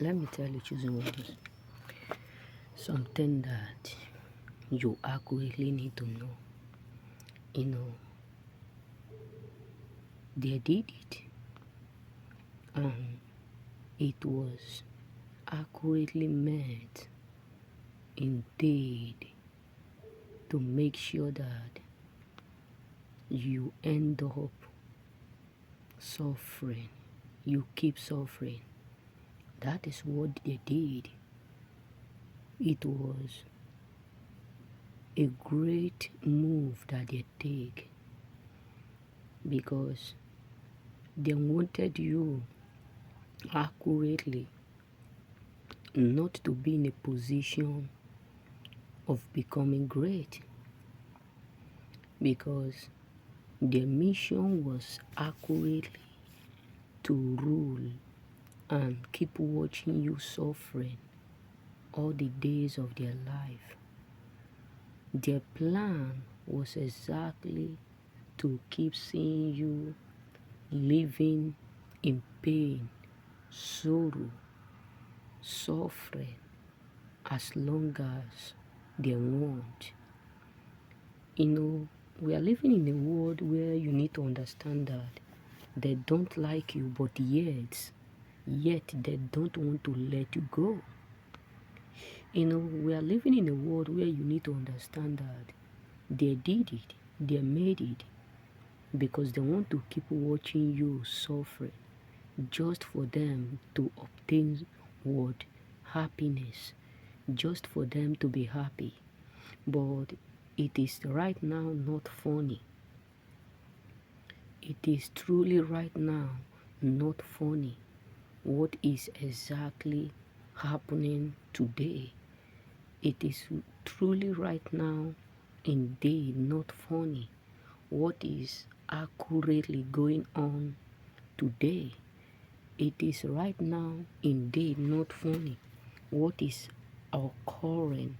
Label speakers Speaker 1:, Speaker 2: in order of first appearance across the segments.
Speaker 1: Let me tell you, choosing ones, something that you accurately need to know. You know, they did it, and it was accurately meant indeed to make sure that you end up suffering. You keep suffering. That is what they did. It was a great move that they take because they wanted you accurately not to be in a position of becoming great, because their mission was accurately to rule and keep watching you suffering all the days of their life. Their plan was exactly to keep seeing you living in pain, sorrow, suffering as long as they want. You know, we are living in a world where you need to understand that they don't like you, but yet they don't want to let you go. You know, we are living in a world where you need to understand that they did it, they made it because they want to keep watching you suffering just for them to obtain what? Happiness, just for them to be happy. But it is right now not funny. It is truly right now not funny what is exactly happening today. It is truly right now indeed not funny what is accurately going on today. It is right now indeed not funny what is occurring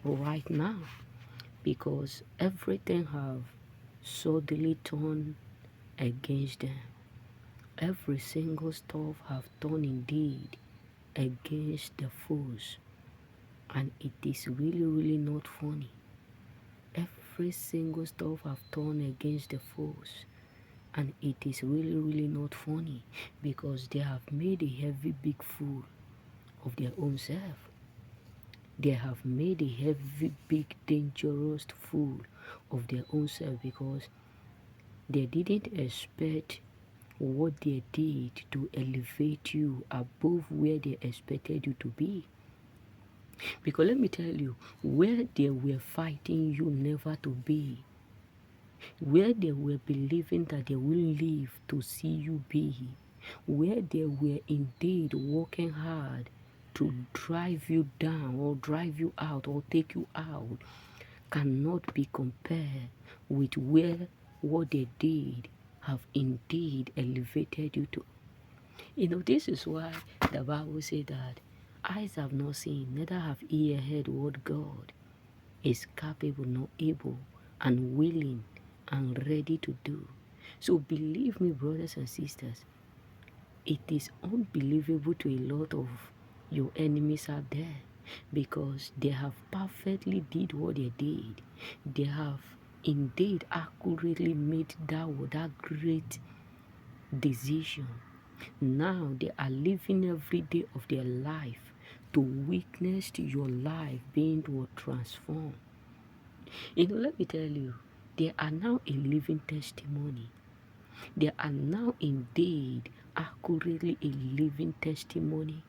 Speaker 1: right now, because everything have suddenly turned against them. Every single stuff have turned indeed against the foes, and it is really not funny. Every single stuff have turned against the foes, and it is really not funny because they have made a heavy big fool of their own self. They have made a heavy big dangerous fool of their own self because they didn't expect what they did to elevate you above where they expected you to be. Because let me tell you, where they were fighting you never to be, where they were believing that they will live to see you be, where they were indeed working hard to drive you down or drive you out or take you out, cannot be compared with where what they did have indeed elevated you to. You know, this is why the Bible says that eyes have not seen, neither have ear heard what God is capable, nor able, and willing, and ready to do. So believe me, brothers and sisters, it is unbelievable to a lot of your enemies out there because they have perfectly did what they did. They have indeed accurately made that great decision. Now they are living every day of their life to witness to your life being transformed. You know, let me tell you, they are now a living testimony. They are now indeed accurately a living testimony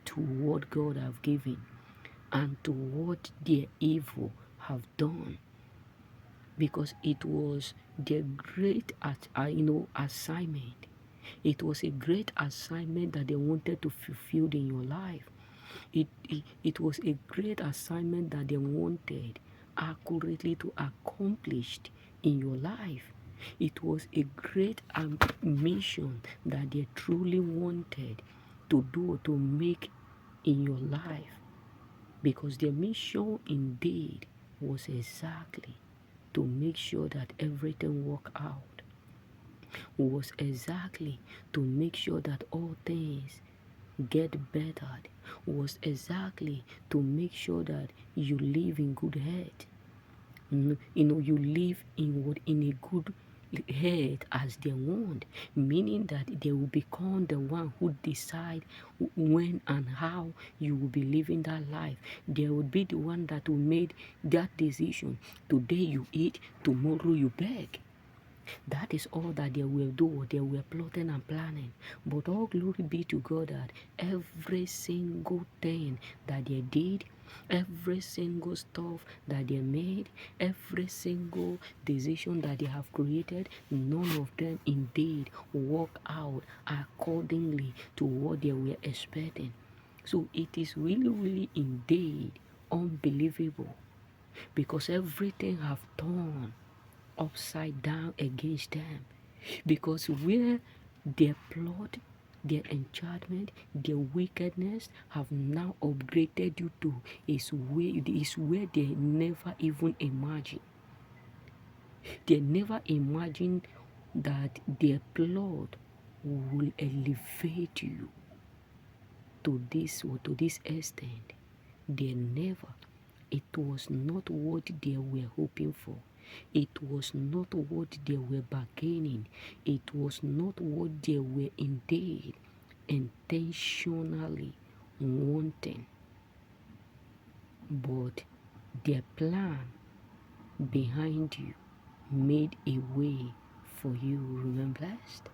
Speaker 1: to what God have given and to what their evil have done, because it was their great assignment. It was a great assignment that they wanted to fulfill in your life. It was a great assignment that they wanted accurately to accomplish in your life. It was a great mission that they truly wanted to do, to make in your life, because their mission indeed was exactly to make sure that everything worked out, was exactly to make sure that all things get bettered was exactly to make sure that you live in good health. You live in a good head as they want, meaning that they will become the one who decide when and how you will be living that life. They will be the one that will make that decision. Today you eat, tomorrow you beg. That is all that they will do. They were plotting and planning. But all glory be to God that every single thing that they did, every single stuff that they made, every single decision that they have created, none of them indeed work out accordingly to what they were expecting. So it is really, really indeed unbelievable, because everything have turned upside down against them, because where their plot, their enchantment, their wickedness have now upgraded you to is where they never even imagined. They never imagined that their plot will elevate you to this extent. They never. It was not what they were hoping for. It was not what they were bargaining. It was not what they were indeed intentionally wanting. But their plan behind you made a way for you. Remain blessed.